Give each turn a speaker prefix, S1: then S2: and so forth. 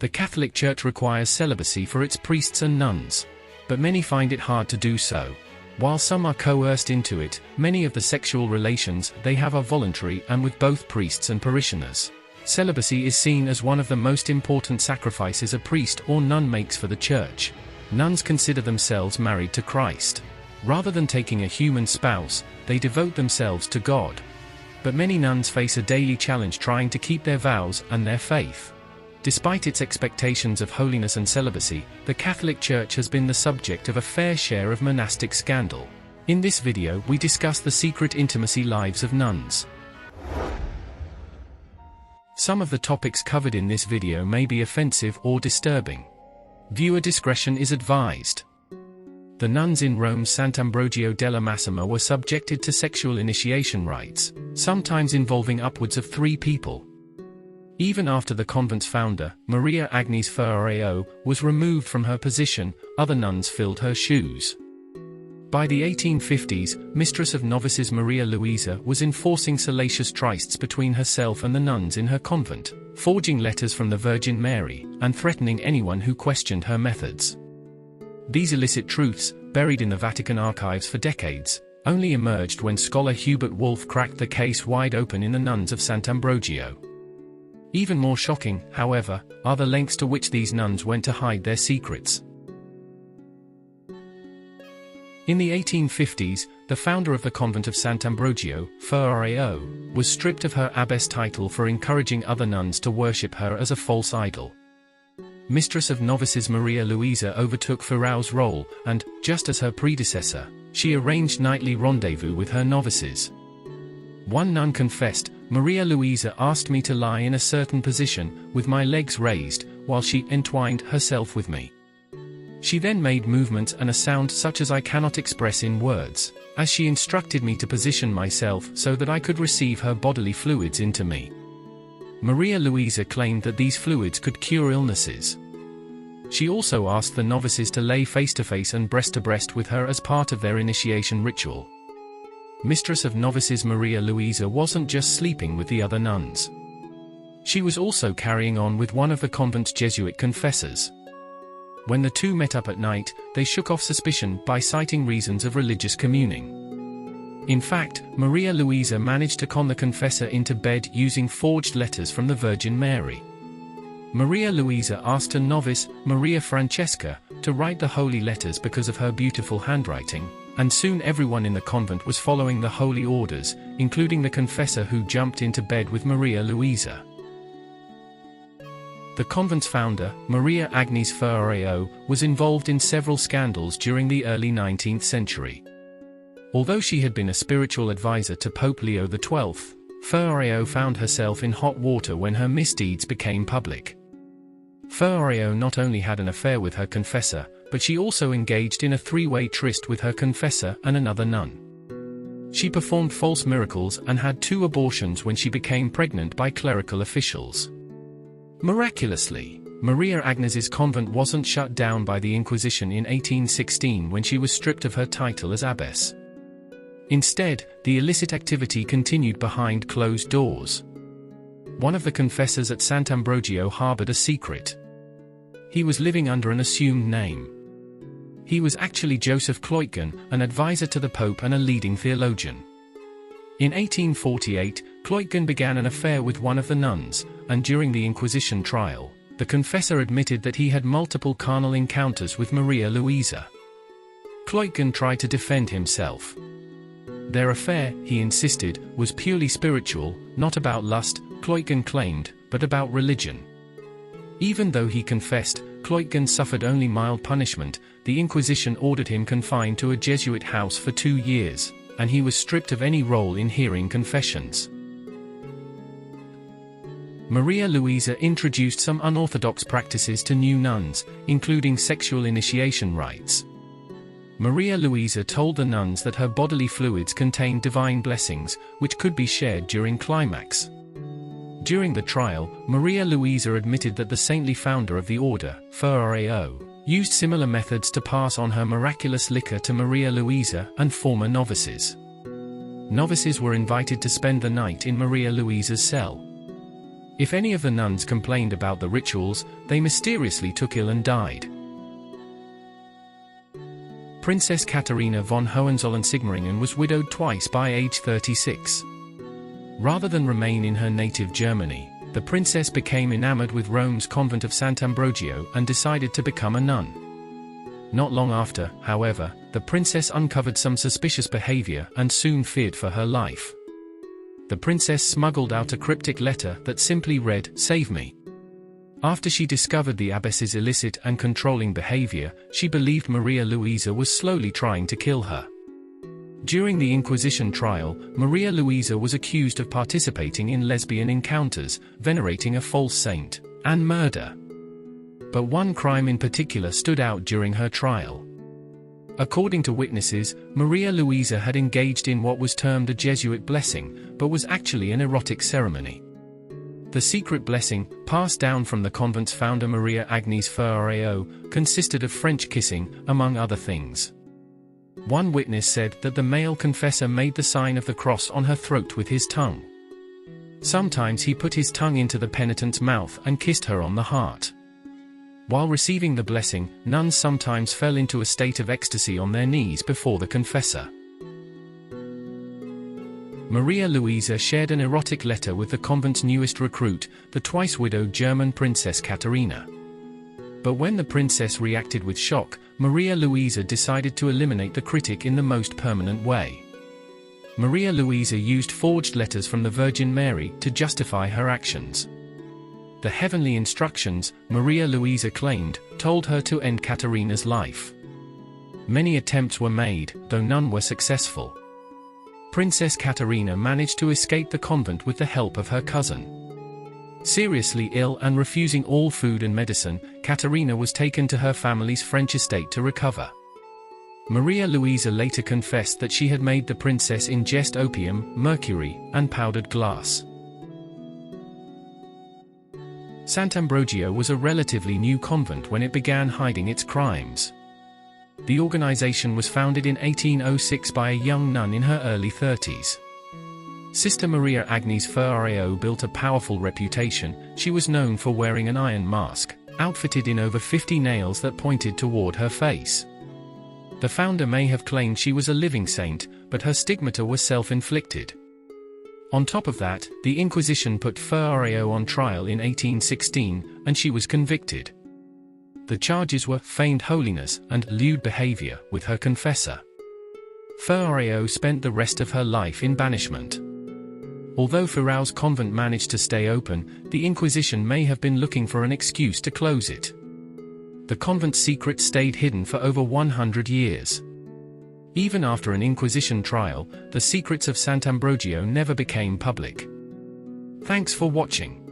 S1: The Catholic Church requires celibacy for its priests and nuns. But many find it hard to do so. While some are coerced into it, many of the sexual relations they have are voluntary and with both priests and parishioners. Celibacy is seen as one of the most important sacrifices a priest or nun makes for the Church. Nuns consider themselves married to Christ. Rather than taking a human spouse, they devote themselves to God. But many nuns face a daily challenge trying to keep their vows and their faith. Despite its expectations of holiness and celibacy, the Catholic Church has been the subject of a fair share of monastic scandal. In this video we discuss the secret intimacy lives of nuns. Some of the topics covered in this video may be offensive or disturbing. Viewer discretion is advised. The nuns in Rome's Sant'Ambrogio della Massima were subjected to sexual initiation rites, sometimes involving upwards of 3 people. Even after the convent's founder, Maria Agnes Ferrareo, was removed from her position, other nuns filled her shoes. By the 1850s, Mistress of Novices Maria Luisa was enforcing salacious trysts between herself and the nuns in her convent, forging letters from the Virgin Mary, and threatening anyone who questioned her methods. These illicit truths, buried in the Vatican archives for decades, only emerged when scholar Hubert Wolff cracked the case wide open in the Nuns of Sant'Ambrogio. Even more shocking, however, are the lengths to which these nuns went to hide their secrets. In the 1850s, the founder of the convent of Sant'Ambrogio, Ferrareo, was stripped of her abbess title for encouraging other nuns to worship her as a false idol. Mistress of Novices Maria Luisa overtook Ferrao's role, and, just as her predecessor, she arranged nightly rendezvous with her novices. One nun confessed, "Maria Luisa asked me to lie in a certain position, with my legs raised, while she entwined herself with me. She then made movements and a sound such as I cannot express in words, as she instructed me to position myself so that I could receive her bodily fluids into me." Maria Luisa claimed that these fluids could cure illnesses. She also asked the novices to lay face-to-face and breast-to-breast with her as part of their initiation ritual. Mistress of Novices Maria Luisa wasn't just sleeping with the other nuns. She was also carrying on with one of the convent's Jesuit confessors. When the two met up at night, they shook off suspicion by citing reasons of religious communing. In fact, Maria Luisa managed to con the confessor into bed using forged letters from the Virgin Mary. Maria Luisa asked a novice, Maria Francesca, to write the holy letters because of her beautiful handwriting, and soon everyone in the convent was following the holy orders, including the confessor who jumped into bed with Maria Luisa. The convent's founder, Maria Agnes Ferrareo, was involved in several scandals during the early 19th century. Although she had been a spiritual advisor to Pope Leo XII, Ferrareo found herself in hot water when her misdeeds became public. Ferrareo not only had an affair with her confessor, but she also engaged in a 3-way tryst with her confessor and another nun. She performed false miracles and had 2 abortions when she became pregnant by clerical officials. Miraculously, Maria Agnes's convent wasn't shut down by the Inquisition in 1816 when she was stripped of her title as abbess. Instead, the illicit activity continued behind closed doors. One of the confessors at Sant'Ambrogio harbored a secret. He was living under an assumed name. He was actually Joseph Kloitgen, an advisor to the Pope and a leading theologian. In 1848, Kloitgen began an affair with one of the nuns, and during the Inquisition trial, the confessor admitted that he had multiple carnal encounters with Maria Luisa. Kloitgen tried to defend himself. Their affair, he insisted, was purely spiritual, not about lust, Kloitgen claimed, but about religion. Even though he confessed, Kloitgen suffered only mild punishment. The Inquisition ordered him confined to a Jesuit house for 2 years, and he was stripped of any role in hearing confessions. Maria Luisa introduced some unorthodox practices to new nuns, including sexual initiation rites. Maria Luisa told the nuns that her bodily fluids contained divine blessings, which could be shared during climax. During the trial, Maria Luisa admitted that the saintly founder of the order, Ferrareo, used similar methods to pass on her miraculous liquor to Maria Luisa and former novices. Novices were invited to spend the night in Maria Luisa's cell. If any of the nuns complained about the rituals, they mysteriously took ill and died. Princess Katharina von Hohenzollern-Sigmaringen was widowed twice by age 36. Rather than remain in her native Germany, the princess became enamored with Rome's convent of Sant'Ambrogio and decided to become a nun. Not long after, however, the princess uncovered some suspicious behavior and soon feared for her life. The princess smuggled out a cryptic letter that simply read, "Save me." After she discovered the abbess's illicit and controlling behavior, she believed Maria Luisa was slowly trying to kill her. During the Inquisition trial, Maria Luisa was accused of participating in lesbian encounters, venerating a false saint, and murder. But one crime in particular stood out during her trial. According to witnesses, Maria Luisa had engaged in what was termed a Jesuit blessing, but was actually an erotic ceremony. The secret blessing, passed down from the convent's founder Maria Agnès Ferrario, consisted of French kissing, among other things. One witness said that the male confessor made the sign of the cross on her throat with his tongue. Sometimes he put his tongue into the penitent's mouth and kissed her on the heart. While receiving the blessing, nuns sometimes fell into a state of ecstasy on their knees before the confessor. Maria Luisa shared an erotic letter with the convent's newest recruit, the twice-widowed German Princess Katharina. But when the princess reacted with shock, Maria Luisa decided to eliminate the critic in the most permanent way. Maria Luisa used forged letters from the Virgin Mary to justify her actions. The heavenly instructions, Maria Luisa claimed, told her to end Katharina's life. Many attempts were made, though none were successful. Princess Katharina managed to escape the convent with the help of her cousin. Seriously ill and refusing all food and medicine, Katharina was taken to her family's French estate to recover. Maria Luisa later confessed that she had made the princess ingest opium, mercury, and powdered glass. Sant'Ambrogio was a relatively new convent when it began hiding its crimes. The organization was founded in 1806 by a young nun in her early 30s. Sister Maria Agnès Ferrario built a powerful reputation. She was known for wearing an iron mask, outfitted in over 50 nails that pointed toward her face. The founder may have claimed she was a living saint, but her stigmata were self-inflicted. On top of that, the Inquisition put Ferrario on trial in 1816, and she was convicted. The charges were feigned holiness and lewd behavior with her confessor. Ferrario spent the rest of her life in banishment. Although Ferrao's convent managed to stay open, the Inquisition may have been looking for an excuse to close it. The convent's secret stayed hidden for over 100 years. Even after an Inquisition trial, the secrets of Sant'Ambrogio never became public. Thanks for watching.